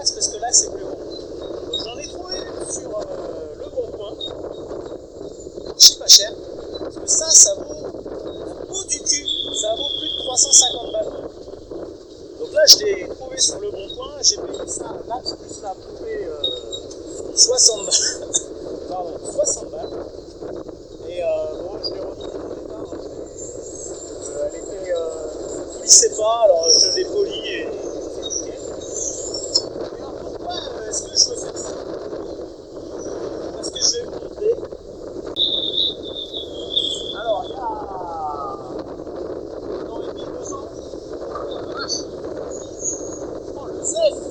l'axe parce que l'axe c'est plus bon. Donc j'en ai trouvé sur le bon coin, archi pas cher, parce que ça vaut un bout du cul, ça vaut plus de 350 balles. Donc là je l'ai trouvé sur le bon coin, j'ai payé ça, l'axe plus la poupée 60 balles. Pardon, 60 balles. Et bon, je l'ai remis dans l'état, elle était glissait pas, alors je l'ai poli et c'est nickel. Mais alors pourquoi est-ce que je veux faire ça? Parce que je vais vous montrer. Alors il y a 1 an et demi, 2 ans, oh la vache, oh le zèle, je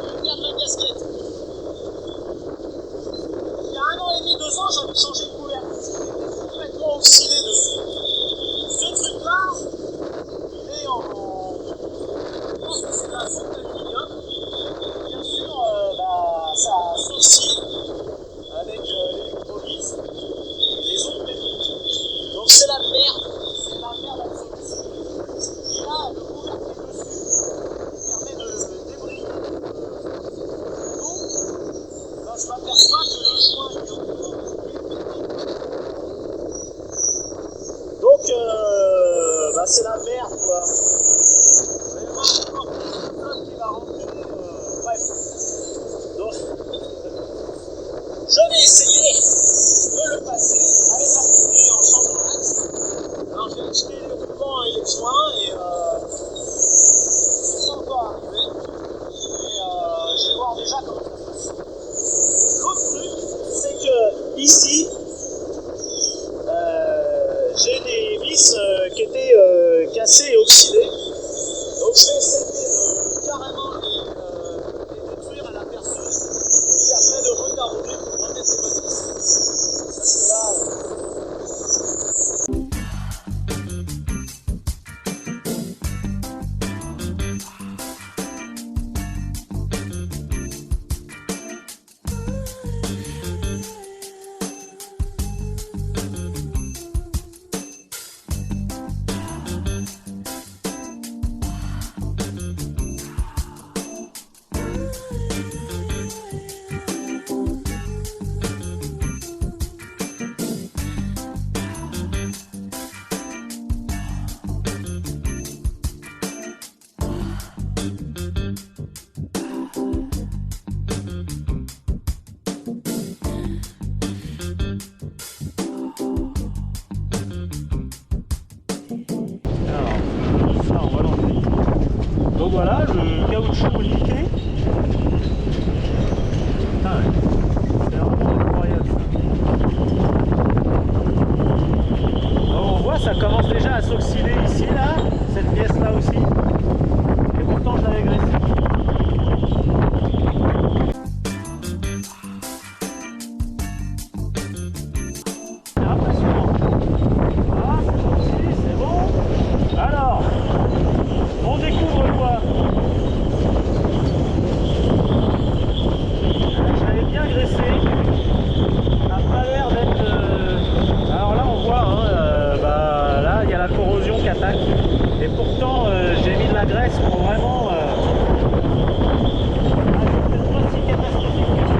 vais perdre la casquette. Il y a 1 an et demi, 2 ans, j'ai envie de changer de couvercle. C'était complètement oxydé dessus. Ce truc-là, il est je pense que c'est de la fonte d'aluminium. Bien sûr, ça s'oxyde avec l'électrolyse et les autres métaux. Donc c'est la merde absolue. Et là, le couvercle est dessus, il permet de débriller l'eau. Je m'aperçois que le joint est encore plus petit. Donc, c'est la merde, quoi. Vous allez voir encore plus de flotte qui va rentrer. Bref. Donc, je vais essayer de le passer avec la poupée en changeant l'axe. Alors, j'ai acheté les roulants et les joints et c'est pas encore arrivé. Et je vais voir déjà comment ça passe. L'autre truc, c'est que ici, j'ai des vis qui étaient cassées et oxydées. Donc je vais essayer de carrément les détruire à la perceuse et puis après de retarder pour remettre les bonnes vis. Parce que là... Donc voilà, le caoutchouc liqué. Ah ouais. C'est vraiment incroyable ça. Donc on voit, ça commence déjà à s'oxyder ici, là, cette pièce là aussi. Et pourtant je l'avais graissé. C'est impressionnant. Ah, c'est sorti, c'est bon. Alors, on découvre quoi? Je l'avais bien graissé. Ça n'a pas l'air d'être... Alors là on voit, hein, là il y a la corrosion qui attaque. Et pourtant j'ai mis de la graisse pour vraiment... c'est pas si catastrophique que ça.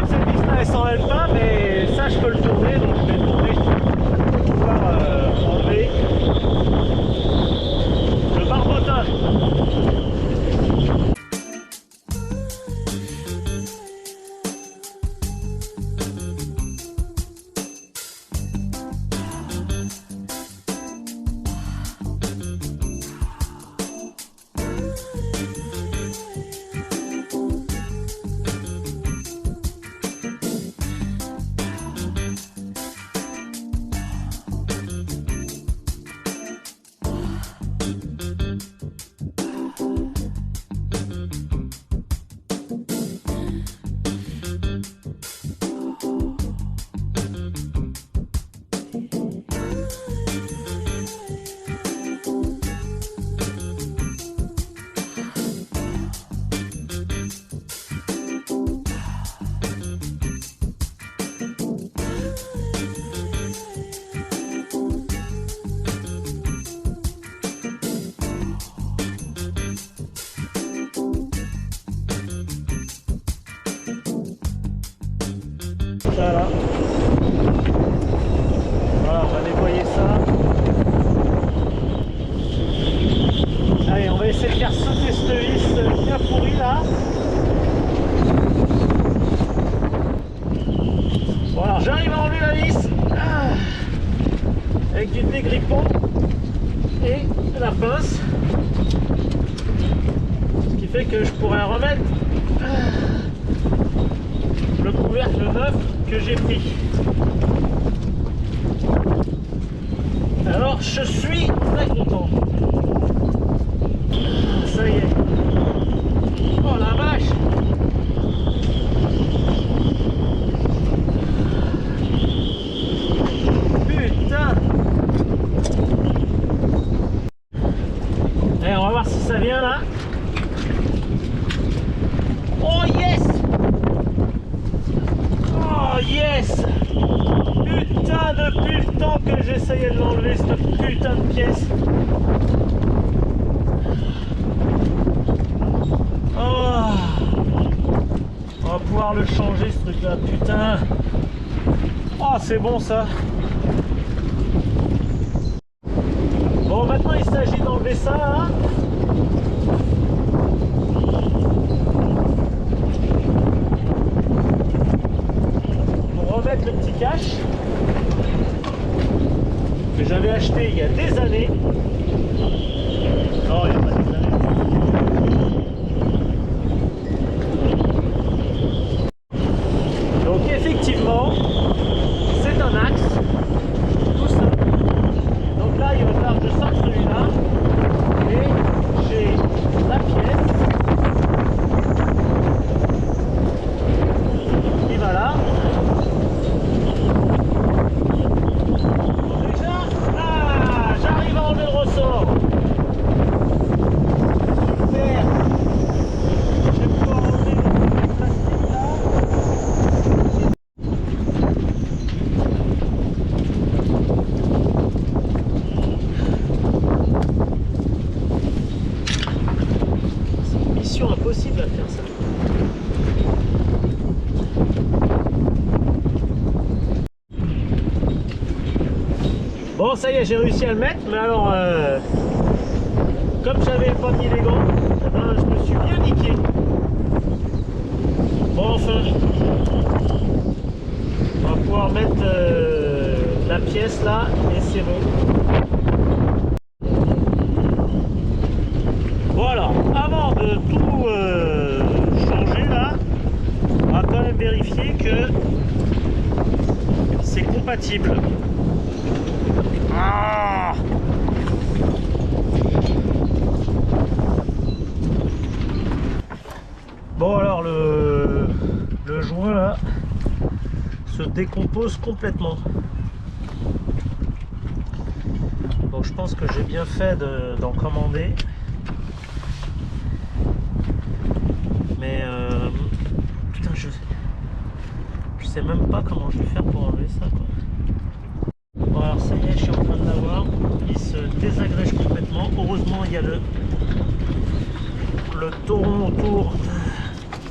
Cette vis là elle s'enlève pas, mais ça je peux le tourner, donc je vais le tourner pour pouvoir enlever le barbotin. et la pince, ce qui fait que je pourrais remettre le couvercle neuf que j'ai pris. Alors je suis très content. Ça y est. Oh la vache. Putain. Allez, on va voir si ça vient là. Oh yes. Oh yes. Putain, depuis le temps que j'essayais de l'enlever cette putain de pièce. Oh. On va pouvoir le changer ce truc là, putain. Oh c'est bon ça. Bon maintenant il s'agit d'enlever ça hein. Pour remettre le petit cache que j'avais acheté il y a des années. Non, il n'y a pas des années. Donc effectivement, c'est un axe, tout ça. Donc là, il va falloir que je sorte celui-là. Et j'ai la pièce qui va là. J'arrive à enlever le ressort. Super. Je vais pouvoir enlever le plastique là. C'est une mission impossible à faire ça. Bon ça y est, j'ai réussi à le mettre, mais alors comme j'avais pas mis les gants, je me suis bien niqué. Bon enfin, on va pouvoir mettre la pièce là et c'est bon. Voilà, avant de tout changer là, on va quand même vérifier que c'est compatible. Ah! Bon alors le joint là se décompose complètement. Donc je pense que j'ai bien fait d'en commander. Mais putain je sais même pas comment je vais faire pour enlever ça quoi. Bon alors ça y est, je suis en train de l'avoir, il se désagrège complètement, heureusement il y a le tauron autour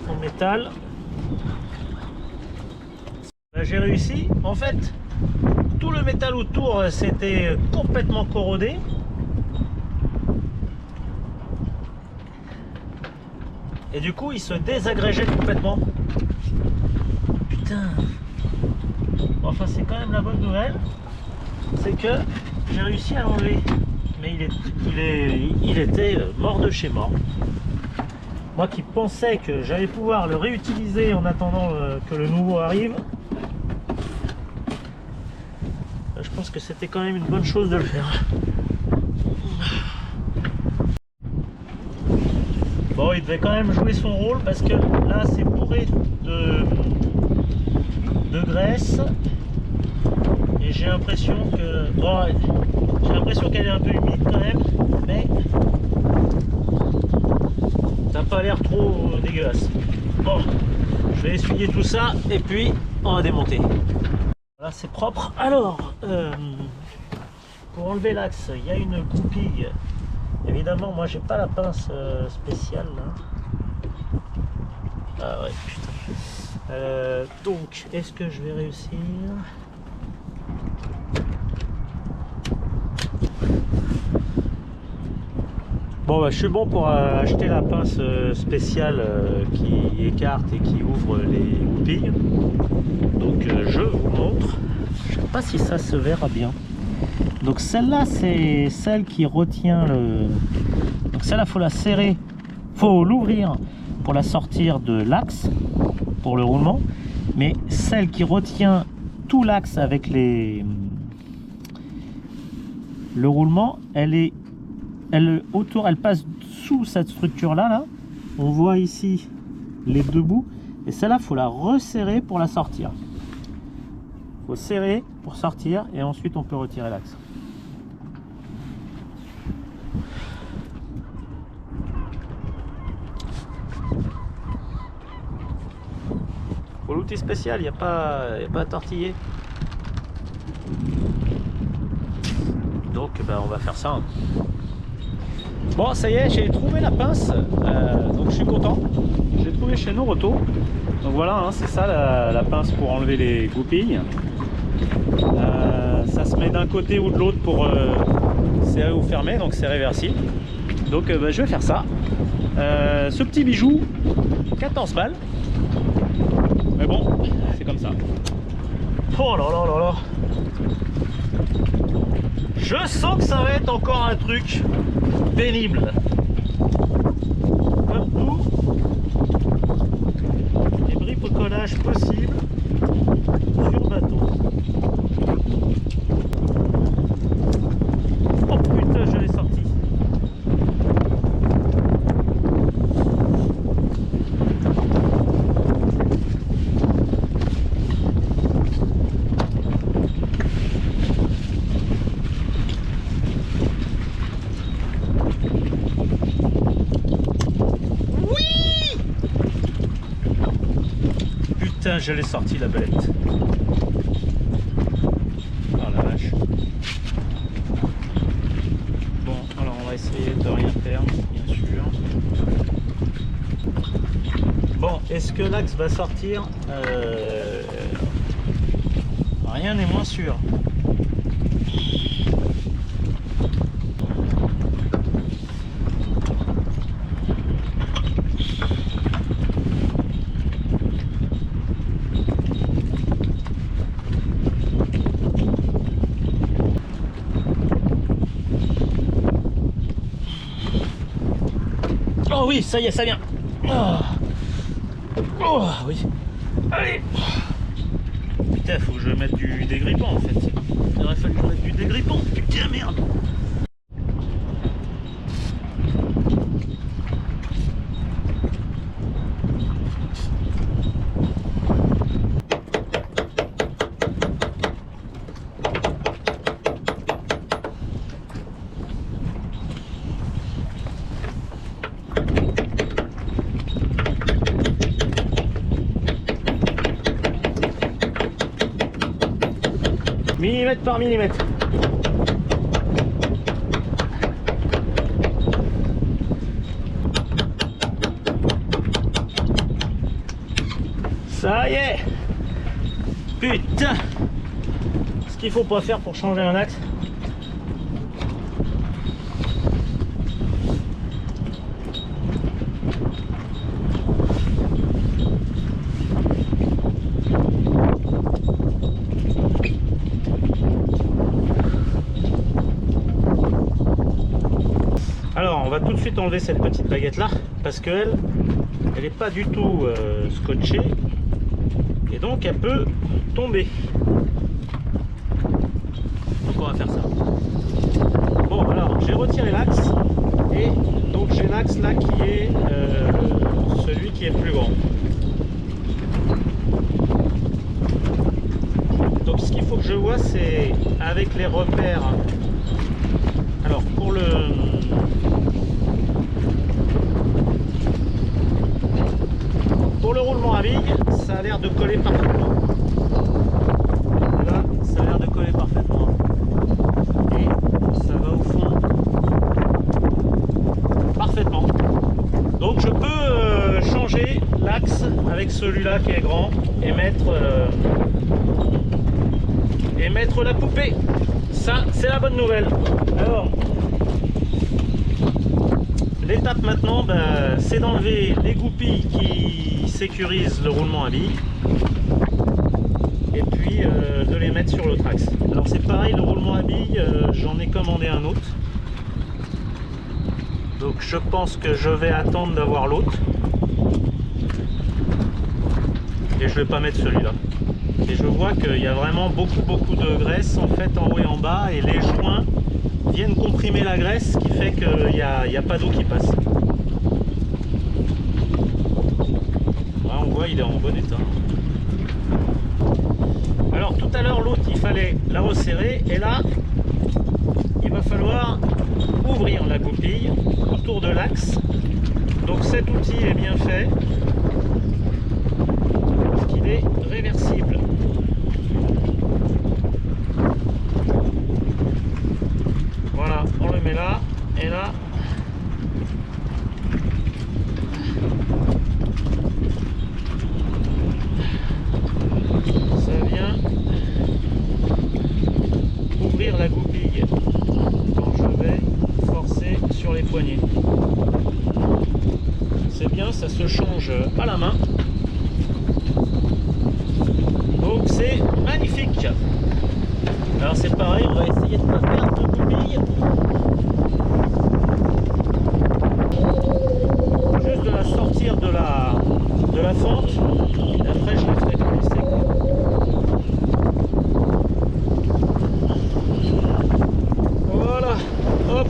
en métal. Là j'ai réussi, en fait tout le métal autour c'était complètement corrodé. Et du coup il se désagrégeait complètement. Putain. Enfin c'est quand même la bonne nouvelle. C'est que j'ai réussi à l'enlever, mais il était mort de chez mort. Moi qui pensais que j'allais pouvoir le réutiliser en attendant que le nouveau arrive, je pense que c'était quand même une bonne chose de le faire. Bon, il devait quand même jouer son rôle parce que là c'est bourré de graisse. Et j'ai l'impression que... Bon, j'ai l'impression qu'elle est un peu humide quand même, mais ça n'a pas l'air trop dégueulasse. Bon, je vais essuyer tout ça et puis on va démonter. Voilà, c'est propre. Alors, pour enlever l'axe, il y a une goupille. Évidemment, moi j'ai pas la pince spéciale là. Ah ouais, putain. Donc, est-ce que je vais réussir ? Bon bah, je suis bon pour acheter la pince spéciale qui écarte et qui ouvre les goupilles. Donc je vous montre. Je sais pas si ça se verra bien. Donc celle-là, c'est celle qui retient le... Donc celle-là, faut la serrer, faut l'ouvrir pour la sortir de l'axe, pour le roulement. Mais celle qui retient tout l'axe avec le roulement, elle passe sous cette structure-là, là. On voit ici les deux bouts. Et celle-là, faut la resserrer pour la sortir. Faut serrer pour sortir et ensuite on peut retirer l'axe. Pour l'outil spécial, il n'y a pas à tortiller. Donc on va faire ça. Bon, ça y est, j'ai trouvé la pince. Donc je suis content. J'ai trouvé chez Noroto. Donc voilà, hein, c'est ça la pince pour enlever les goupilles. Ça se met d'un côté ou de l'autre pour serrer ou fermer, donc c'est réversible. Donc je vais faire ça. Ce petit bijou, 14 balles. Mais bon, c'est comme ça. Oh là là là là. Je sens que ça va être encore un truc pénible. Comme tout, les bricolages possibles sur bateau. Oh putain, je l'ai sorti. Putain, je l'ai sorti la belette. Oh la vache. Bon, alors on va essayer de rien perdre, bien sûr. Bon, est-ce que l'axe va sortir? Rien n'est moins sûr. Oh oui, ça y est, ça vient. Oh oui. Allez. Putain, faut que je mette du dégrippant en fait. Il aurait fallu que je mette du dégrippant. Putain, merde. Millimètre par millimètre. Ça y est. Putain. Ce qu'il faut pas faire pour changer un axe. Alors on va tout de suite enlever cette petite baguette là parce qu'elle n'est pas du tout scotchée et donc elle peut tomber. Donc on va faire ça. Bon alors j'ai retiré l'axe et donc j'ai l'axe là qui est celui qui est plus grand. Donc ce qu'il faut que je vois c'est avec les repères. Alors pour le roulement à bille, ça a l'air de coller parfaitement. Là, ça a l'air de coller parfaitement. Et ça va au fond parfaitement. Donc je peux changer l'axe avec celui-là qui est grand et mettre la poupée. Ça, c'est la bonne nouvelle. Alors, l'étape maintenant, c'est d'enlever les goupilles qui sécurisent le roulement à billes. Et puis puis de les mettre sur le Trax. Alors c'est pareil, le roulement à billes, j'en ai commandé un autre. Donc je pense que je vais attendre d'avoir l'autre. Et je vais pas mettre celui-là. Et je vois qu'il y a vraiment beaucoup de graisse en fait en haut et en bas, et les joints viennent comprimer la graisse, ce qui fait qu'il n'y a pas d'eau qui passe. Là on voit il est en bon état. Alors tout à l'heure l'autre il fallait la resserrer, et là il va falloir ouvrir la goupille autour de l'axe. Donc cet outil est bien fait, parce qu'il est réversible. Voilà, on le met là, et là ça vient ouvrir la goupille quand je vais forcer sur les poignets. C'est bien, ça se change à la main. Donc c'est magnifique. Alors c'est pareil, on va essayer de ne pas perdre de goupille. Juste de la sortir de la fente, et après je la ferai glisser. Voilà, hop.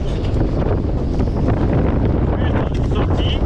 Une sortie.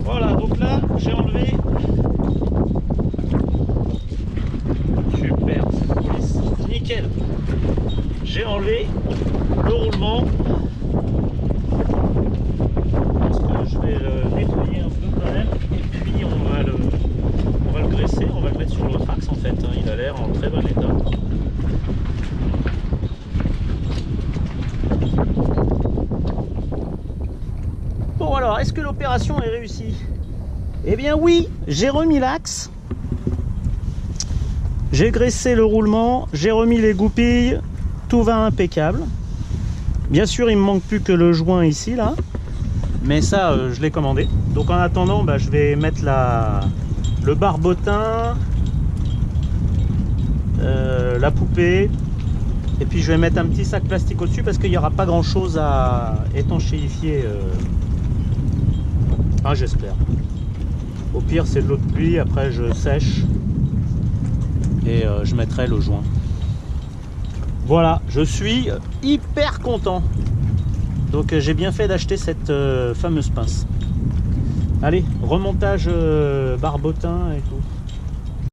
Voilà, donc là j'ai enlevé. Super, cette police, nickel. J'ai enlevé le roulement. Parce que je vais le nettoyer un peu quand même. Et puis on va le graisser, on va le mettre sur le Trax en fait. Il a l'air en très bon état. Bon alors, est-ce que l'opération est réussie? Eh bien oui, j'ai remis l'axe, j'ai graissé le roulement, j'ai remis les goupilles, tout va impeccable. Bien sûr il me manque plus que le joint ici là, mais ça je l'ai commandé. Donc en attendant je vais mettre le barbotin, la poupée, et puis je vais mettre un petit sac plastique au-dessus parce qu'il n'y aura pas grand chose à étanchéifier. Ah, j'espère. Au pire c'est de l'eau de pluie, après je sèche et je mettrai le joint. Voilà, je suis hyper content. Donc j'ai bien fait d'acheter cette fameuse pince. Allez, remontage barbotin et tout.